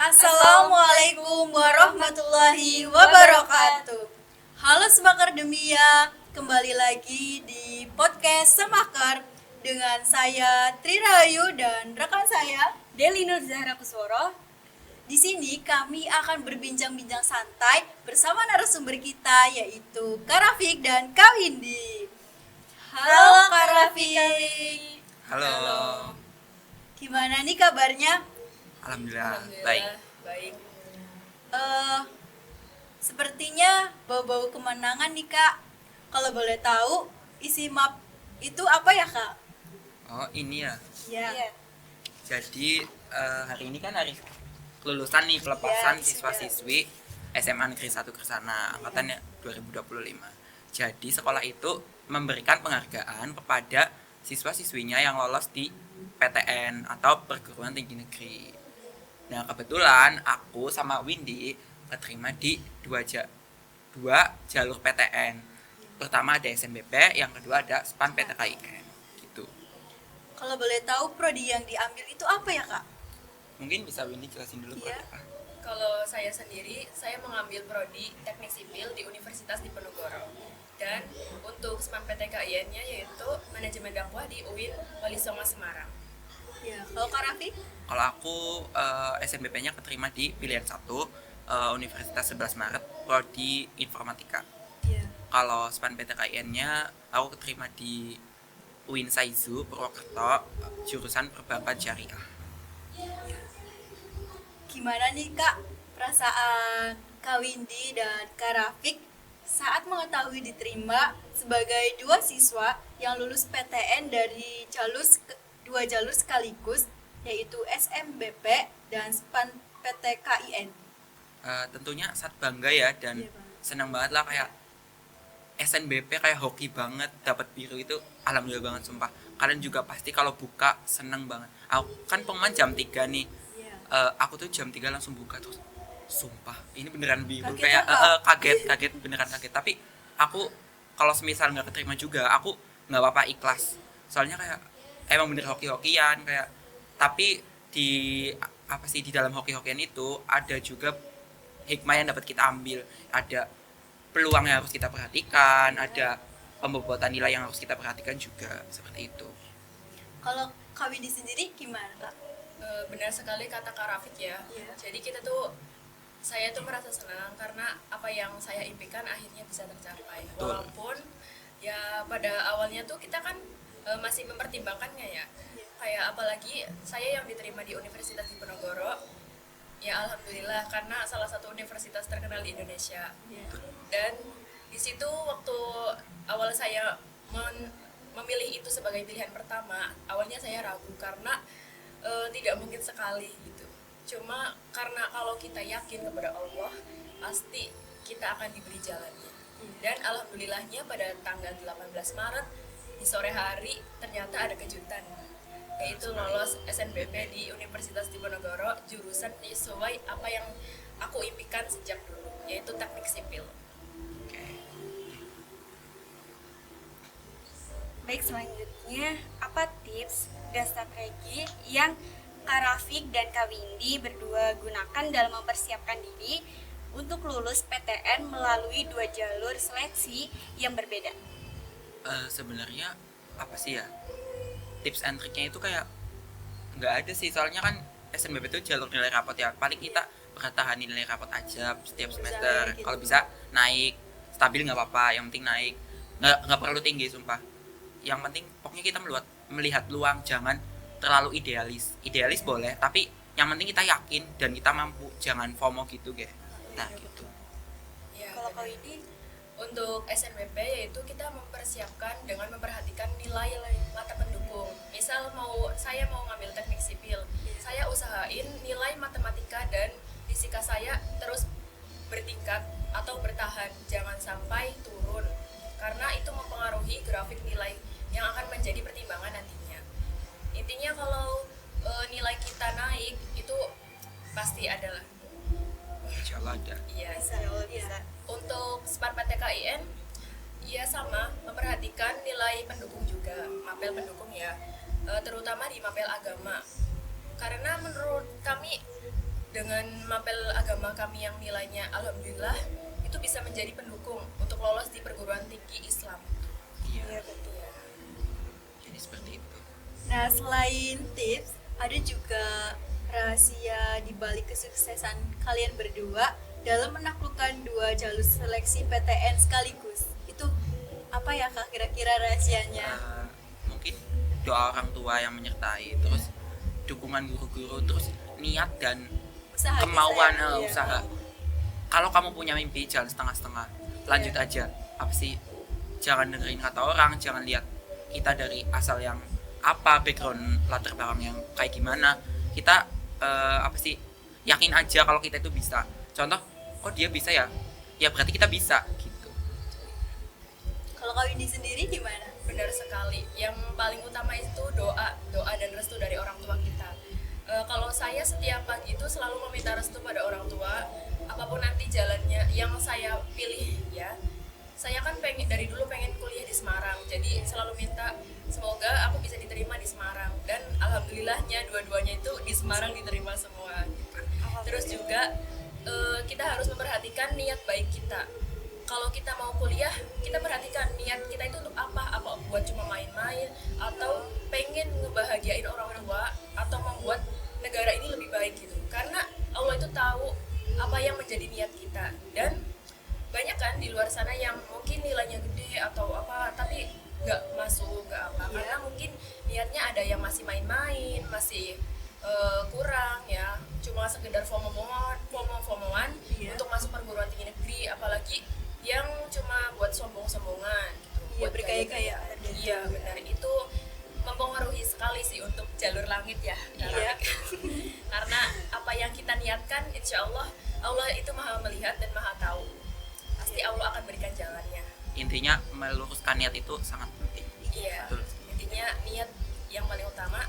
Assalamualaikum warahmatullahi wabarakatuh. Halo Semakardemia, kembali lagi di podcast Semakar dengan saya Tri Rahayu dan rekan saya Deli Nur Zahra Kusworo. Di sini kami akan berbincang-bincang santai bersama narasumber kita yaitu Kak Rafiq dan Kak Windy. Halo Kak Rafiq. Halo. Gimana nih kabarnya? Alhamdulillah. Baik. Sepertinya bau-bau kemenangan nih Kak. Kalau boleh tahu isi map itu apa ya Kak? Oh ini ya. Ya. Iya. Jadi hari ini kan hari kelulusan nih pelepasan Ya, siswa-siswi SMA Negeri 1 Kersana angkatannya 2025. Jadi sekolah itu memberikan penghargaan kepada siswa-siswinya yang lolos di PTN atau perguruan tinggi negeri. Nah kebetulan aku sama Windy keterima di dua jalur PTN. Pertama ada SNBP, yang kedua ada SPAN PTKIN gitu. Kalau boleh tahu prodi yang diambil itu apa ya Kak? Mungkin bisa Windy jelasin dulu Iya. Pak. Kalau saya sendiri, saya mengambil prodi Teknik Sipil di Universitas Diponegoro. Dan untuk SPAN PTKIN-nya yaitu Manajemen Dakwah di UIN Wali Songo Semarang. Ya. Kalau Kak Rafiq? Kalau aku SNBP-nya keterima di pilihan 1 Universitas 11 Maret prodi Informatika. Ya. Kalau SPAN PTKIN-nya aku keterima di UIN Saizu Purwokerto jurusan Perbankan Syariah. Gimana nih Kak perasaan Kak Windy dan Kak Rafiq saat mengetahui diterima sebagai dua siswa yang lulus PTN dari dua jalur sekaligus yaitu SNBP dan SPAN PTKIN. Tentunya sangat bangga ya dan Iya, Bang. senang banget lah kayak SNBP kayak hoki banget dapat biru itu alhamdulillah banget sumpah. Kalian juga pasti kalau buka seneng banget. Aku kan pengumuman jam 3 nih. Iya. Aku tuh jam 3 langsung buka terus sumpah ini beneran biru Kaget kayak ya, Kak? kaget beneran kaget. Tapi aku kalau semisal nggak keterima juga aku nggak apa-apa ikhlas. Soalnya kayak emang bener hoki-hokian kayak tapi di di dalam hoki-hokian itu ada juga hikmah yang dapat kita ambil, ada peluang yang harus kita perhatikan, ada pembobotan nilai yang harus kita perhatikan juga seperti itu. Kalau Kak Windy sendiri gimana Kak? Benar sekali kata Kak Rafiq ya. Iya. Jadi saya tuh merasa senang karena apa yang saya impikan akhirnya bisa tercapai. Betul. Walaupun ya pada awalnya tuh kita kan masih mempertimbangkannya ya. Kayak apalagi saya yang diterima di Universitas Diponegoro, ya alhamdulillah karena salah satu universitas terkenal di Indonesia. Iya. Dan di situ waktu awal saya memilih itu sebagai pilihan pertama, awalnya saya ragu karena tidak mungkin sekali gitu. Cuma karena kalau kita yakin kepada Allah, pasti kita akan diberi jalannya. Dan alhamdulillahnya pada tanggal 18 Maret di sore hari ternyata ada kejutan, yaitu lolos SNBP di Universitas Diponegoro jurusan sesuai apa yang aku impikan sejak dulu, yaitu Teknik Sipil. Baik, selanjutnya apa tips dan strategi yang Kak Rafiq dan Kak Windy berdua gunakan dalam mempersiapkan diri untuk lulus PTN melalui dua jalur seleksi yang berbeda? Sebenarnya apa sih ya tips and triknya itu kayak nggak ada sih, soalnya kan SNBP itu jalur nilai rapot ya, paling kita bertahan nilai rapot aja setiap semester. naik gitu. Kalau bisa naik stabil nggak apa-apa, yang penting naik, nggak perlu tinggi sumpah. Yang penting pokoknya kita melihat peluang, jangan terlalu idealis boleh tapi yang penting kita yakin dan kita mampu, jangan FOMO gitu guys. Nah gitu. Ya, Kalau Kak benar. Windy, Untuk SNBP yaitu kita mempersiapkan dengan memperhatikan nilai mata pendukung. Misal saya mau ngambil teknik sipil, saya usahain nilai matematika dan fisika saya terus bertingkat atau bertahan, jangan sampai turun. Karena itu mempengaruhi grafik nilai yang akan menjadi pertimbangan nantinya. Intinya kalau nilai kita naik itu pasti adalah. Insya Allah ada. Iya. bisa. Untuk SPAN PTKIN ya sama, memperhatikan nilai pendukung juga, mapel pendukung ya, terutama di mapel agama. Karena menurut kami dengan mapel agama kami yang nilainya alhamdulillah itu bisa menjadi pendukung untuk lolos di perguruan tinggi Islam. Iya, betul. jadi seperti itu. Nah, selain tips, ada juga rahasia di balik kesuksesan kalian berdua dalam menaklukkan 2 jalur seleksi PTN sekaligus. Itu apa ya Kak kira-kira rahasianya? Mungkin doa orang tua yang menyertai, terus dukungan guru-guru, terus niat dan Usaha kemauan kita ya. usaha. Kalau kamu punya mimpi jangan setengah-setengah, lanjut aja. Apa sih, jangan dengerin kata orang, jangan lihat kita dari asal yang apa, background latar belakang yang kayak gimana. Kita apa sih, yakin aja kalau kita itu bisa. Contoh, oh dia bisa ya berarti kita bisa gitu. Kalau Kak Windy sendiri gimana? Benar sekali. Yang paling utama itu doa dan restu dari orang tua kita. Kalau saya setiap pagi itu selalu meminta restu pada orang tua, apapun nanti jalannya yang saya pilih ya. Saya kan dari dulu pengen kuliah di Semarang, jadi selalu minta semoga aku bisa diterima di Semarang, dan alhamdulillahnya dua-duanya itu di Semarang diterima semua. Terus juga kita harus memperhatikan niat baik kita. Kalau kita mau kuliah, kita perhatikan niat kita itu untuk apa buat cuma main-main, atau pengen ngebahagiain orang tua, atau membuat negara ini lebih baik gitu. Karena Allah itu tahu apa yang menjadi niat kita. Dan banyak kan di luar sana yang mungkin nilainya gede atau apa, tapi nggak masuk, nggak apa, karena mungkin niatnya ada yang masih main-main, masih kurang ya, cuma sekedar FOMO-FOMOan untuk masuk perguruan tinggi negeri, apalagi yang cuma buat sombong-sombongan gitu, Iya, buat bergaya-gaya. Iya benar, itu mempengaruhi sekali sih untuk jalur langit ya. Iya. Karena apa yang kita niatkan, insya Allah itu maha melihat dan maha tahu. Pasti Allah akan berikan jalannya. Intinya meluruskan niat itu sangat penting. Iya. Betul. Intinya niat yang paling utama,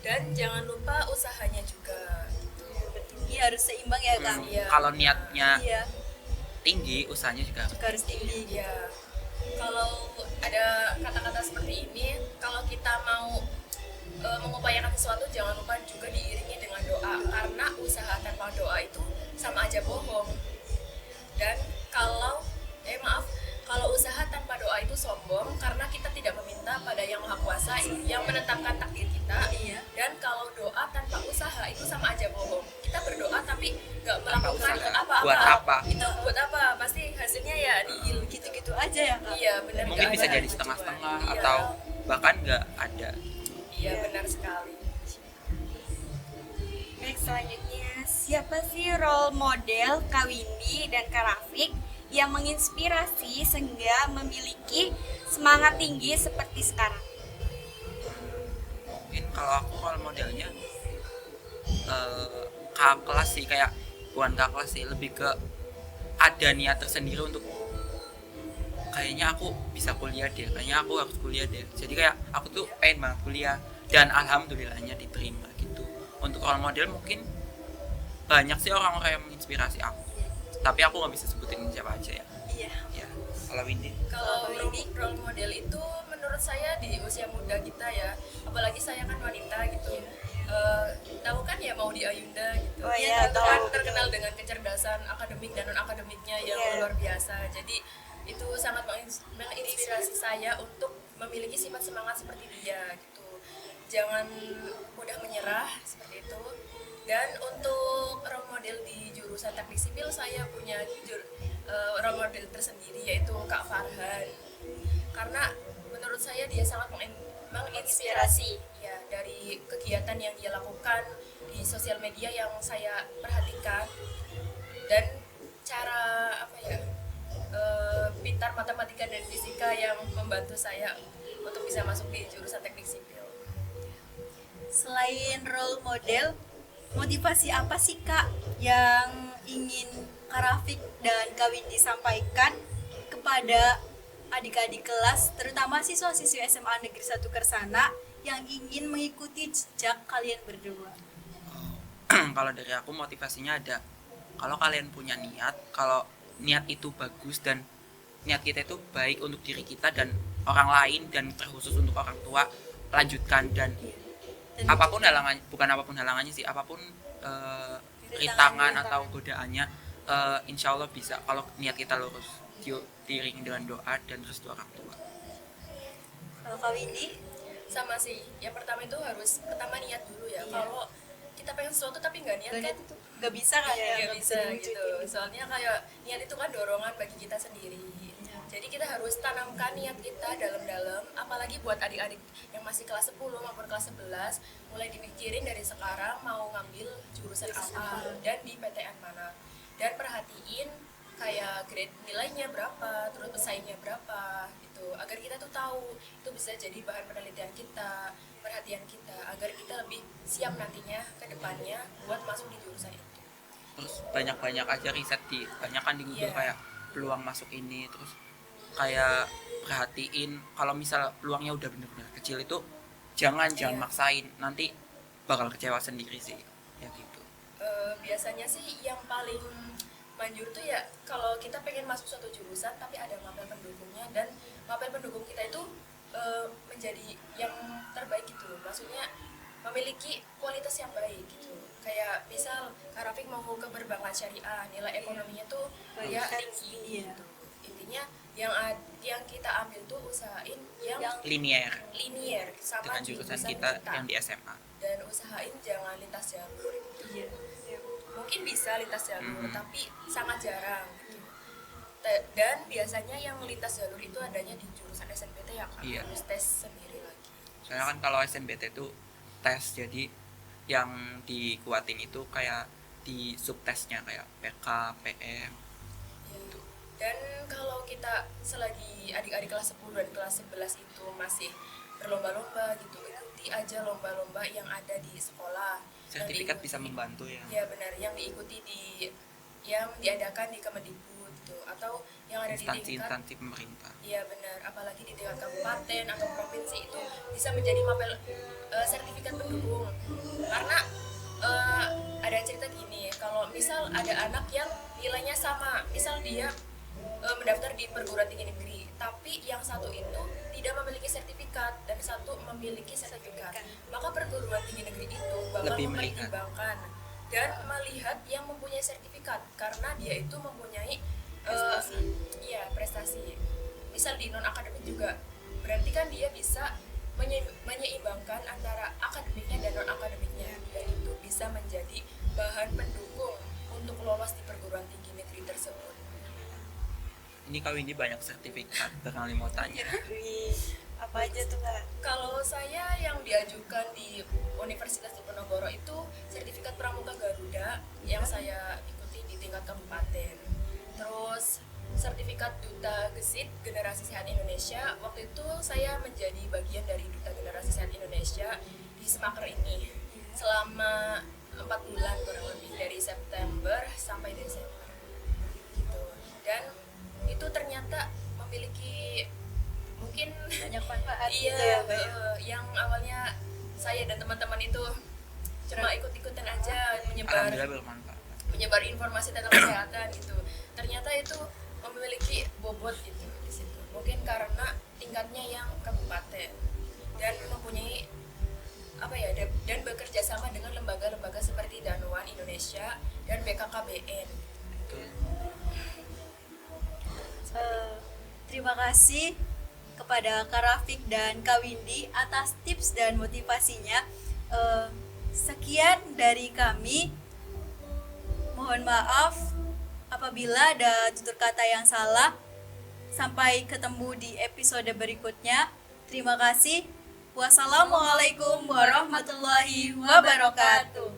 dan jangan lupa usahanya juga. Gitu. Iya, harus seimbang ya Kak. Iya. Kalau niatnya Iya, tinggi, usahanya juga juga harus tinggi. Iya. Kalau ada kata-kata seperti ini, kalau kita mau mengupayakan sesuatu, jangan lupa juga diiringi dengan doa, karena usaha tanpa doa itu sama aja bohong. Dan kalau usaha tanpa doa itu sombong, karena kita tidak meminta pada Yang Maha Kuasa yang menetapkan takdir kita. Iya. Dan kalau doa tanpa usaha itu sama aja bohong. Kita berdoa tapi nggak Tanpa melakukan usaha. apa-apa. Buat apa? Itu buat apa? Pasti hasilnya ya nihil. Gitu-gitu aja ya Kak. Iya benar. mungkin nggak bisa ada jadi tujuan. setengah-setengah Iya. atau bahkan nggak ada. Iya benar sekali. Baik, selanjutnya siapa sih role model Kak Windy dan Kak Rafiq yang menginspirasi sehingga memiliki semangat tinggi seperti sekarang? Mungkin kalau aku role modelnya kakak kelas sih, kayak bukan kakak kelas sih, lebih ke ada niat tersendiri untuk kayaknya aku bisa kuliah deh, kayaknya aku harus kuliah deh. Jadi kayak aku tuh pengen banget kuliah dan alhamdulillahnya diterima gitu. Untuk role model mungkin banyak sih orang-orang yang menginspirasi aku, tapi aku nggak bisa sebutin siapa aja ya. Iya. Ya, kalau Windy. Kalau role model itu menurut saya di usia muda kita ya, apalagi saya kan wanita gitu. Tahu kan ya Maudy Ayunda gitu. Oh iya, Itu tahu. kan terkenal dengan kecerdasan akademik dan non akademiknya yang Iya. luar biasa. Jadi itu sangat menginspirasi saya untuk memiliki sifat semangat seperti dia gitu. Jangan mudah menyerah seperti itu. Dan untuk role model di jurusan teknik sipil, saya punya role model tersendiri, yaitu Kak Farhan. Karena menurut saya dia sangat menginspirasi ya, dari kegiatan yang dia lakukan di sosial media yang saya perhatikan, dan cara pintar matematika dan fisika yang membantu saya untuk bisa masuk di jurusan teknik sipil. Selain role model, motivasi apa sih Kak yang ingin Kak Rafiq dan Kak Windy sampaikan kepada adik-adik kelas, terutama siswa-siswi SMA Negeri 1 Kersana yang ingin mengikuti jejak kalian berdua? Kalau dari aku motivasinya ada, kalau kalian punya niat, kalau niat itu bagus dan niat kita itu baik untuk diri kita dan orang lain dan terkhusus untuk orang tua, lanjutkan. Dan apapun halangannya, bukan apapun halangannya sih, apapun rintangan atau godaannya, insya Allah bisa kalau niat kita lurus, diiringi dengan doa dan restu orang tua. Kalau Kak Windy, Sama sih, yang pertama itu harus pertama niat dulu ya. Iya. Kalau kita pengen sesuatu tapi nggak niat kan nggak bisa kan ya? nggak bisa gitu. Soalnya kayak niat itu kan dorongan bagi kita sendiri. Jadi kita harus tanamkan niat kita dalam-dalam, apalagi buat adik-adik yang masih kelas 10 maupun kelas 11, mulai dipikirin dari sekarang mau ngambil jurusan apa dan di PTN mana. Dan perhatiin kayak grade nilainya berapa, terus pesaingnya berapa gitu, agar kita tuh tahu itu bisa jadi bahan penelitian kita, perhatian kita, agar kita lebih siap nantinya ke depannya buat masuk di jurusan itu. Terus banyak-banyak aja riset banyak kan di Google Iya. kayak peluang masuk ini, terus kayak perhatiin kalau misal peluangnya udah bener-bener kecil itu jangan Iya. maksain, nanti bakal kecewa sendiri sih ya gitu. Biasanya sih yang paling manjur tuh ya kalau kita pengen masuk suatu jurusan tapi ada mapel pendukungnya, dan mapel pendukung kita itu menjadi yang terbaik gitu, maksudnya memiliki kualitas yang baik gitu. Kayak misal Kak Rafiq mau ke perbankan syariah, nilai ekonominya tuh ya tinggi Iya. gitu. Intinya yang kita ambil tuh usahain yang Linier linier sama dengan jurusan kita yang di SMA. dan usahain jangan lintas jalur. Iya. Mungkin bisa lintas jalur Mhm. tapi sangat jarang gitu. Dan biasanya yang lintas jalur itu adanya di jurusan SNPT ya kan, Iya. harus tes sendiri lagi. Soalnya kan kalau SNBT itu tes, jadi yang dikuatin itu kayak di subtesnya kayak PK, PM. Gitu. Dan kalau kita selagi adik-adik kelas 10 dan kelas 11 itu masih berlomba-lomba gitu, ikuti aja lomba-lomba yang ada di sekolah. Sertifikat Yang bisa diikuti- membantu ya. Ya benar, yang diikuti yang diadakan di Kemendikbud gitu, atau yang ada di tingkat Instansi-instansi pemerintah. Iya benar, apalagi di tingkat kabupaten atau provinsi itu bisa menjadi mapel sertifikat pendukung. Karena ada cerita gini, kalau misal ada anak yang nilainya sama, misal dia mendaftar di perguruan tinggi negeri, tapi yang satu itu tidak memiliki sertifikat dan satu memiliki sertifikat, maka perguruan tinggi negeri itu bakal Lebih melihat. mempertimbangkan dan melihat yang mempunyai sertifikat, karena dia itu mempunyai prestasi. Misal di non akademik juga, berarti kan dia bisa menyeimbangkan antara akademiknya dan non akademiknya, dan itu bisa menjadi bahan pendukung untuk lolos di perguruan tinggi negeri tersebut. Ini kau ini banyak sertifikat, barangkali mau tanya. Wih, apa aja tuh Kak? Kalau saya yang diajukan di Universitas Diponegoro itu sertifikat Pramuka Garuda yang saya ikuti di tingkat kabupaten. Terus sertifikat Duta Gesit Generasi Sehat Indonesia, waktu itu saya menjadi bagian dari Duta Generasi Sehat Indonesia di Semaker ini selama 4 bulan kurang lebih, dari September sampai Desember gitu. Dan itu ternyata memiliki mungkin Banyak manfaat iya, gitu ya Mbak ya? yang awalnya saya dan teman-teman itu cuma ikut-ikutan aja menyebar Alhamdulillah bermanfaat. menyebar informasi tentang kesehatan gitu. Ternyata itu memiliki bobot gitu di situ. Mungkin karena tingkatnya yang kabupaten dan mempunyai dan bekerja sama dengan lembaga-lembaga seperti Danwan Indonesia dan BKKBN. Terima kasih kepada Kak Rafiq dan Kak Windy atas tips dan motivasinya. Sekian dari kami. Mohon maaf apabila ada tutur kata yang salah. Sampai ketemu di episode berikutnya. Terima kasih. Wassalamualaikum warahmatullahi wabarakatuh.